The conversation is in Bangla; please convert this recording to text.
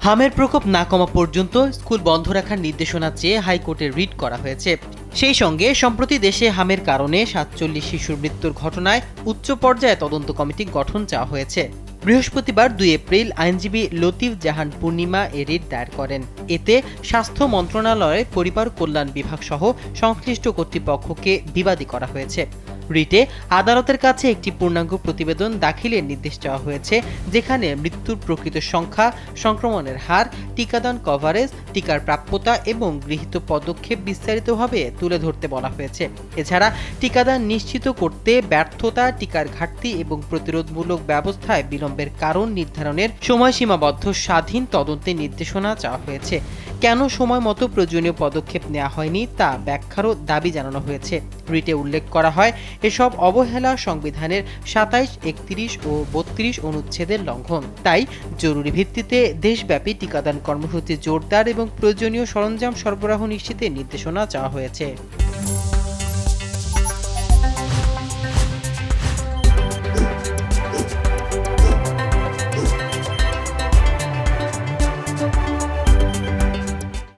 হামের প্রকোপ না কমা পর্যন্ত স্কুল বন্ধ রাখার নির্দেশনা চেয়ে হাইকোর্টে রিট করা হয়েছে। সেই সঙ্গে সম্প্রতি দেশে হামের কারণে ৪৭ শিশুর মৃত্যুর ঘটনায় উচ্চ পর্যায়ে তদন্ত কমিটি গঠন চাওয়া হয়েছে। বৃহস্পতিবার ২ এপ্রিল আইনজীবী লতিফ জাহান পূর্ণিমা এ রিট দায়ের করেন। এতে স্বাস্থ্য মন্ত্রণালয়ের পরিবার কল্যাণ বিভাগ সহ সংশ্লিষ্ট কর্তৃপক্ষকে বিবাদী করা হয়েছে। রিটে আদালতের কাছে একটি পূর্ণাঙ্গ প্রতিবেদন দাখিলের নির্দেশ চাওয়া হয়েছে, যেখানে মৃত্যুর প্রকৃত সংখ্যা, সংক্রমণের হার, টিকাদান কভারেজ, টিকার প্রাপ্যতা এবং গৃহীত পদক্ষেপ বিস্তারিতভাবে তুলে ধরতে বলা হয়েছে। এছাড়া টিকাদান নিশ্চিত করতে ব্যর্থতা, টিকার ঘাটতি এবং প্রতিরোধমূলক ব্যবস্থায় বিলম্বের কারণ নির্ধারণের সময়সীমাবদ্ধ স্বাধীন তদন্তের নির্দেশনা চাওয়া হয়েছে। কেন সময় মতো প্রয়োজনীয় পদক্ষেপ নেওয়া হয়নি তা ব্যাখ্যারও দাবি জানানো হয়েছে। রিটে উল্লেখ করা হয়, এসব অবহেলা সংবিধানের ২৭, ৩১ ও ৩২ অনুচ্ছেদের লঙ্ঘন। তাই জরুরি ভিত্তিতে দেশব্যাপী টিকাদান কর্মসূচি জোরদার এবং প্রয়োজনীয় সরঞ্জাম সরবরাহ নিশ্চিতের নির্দেশনা চাওয়া হয়েছে।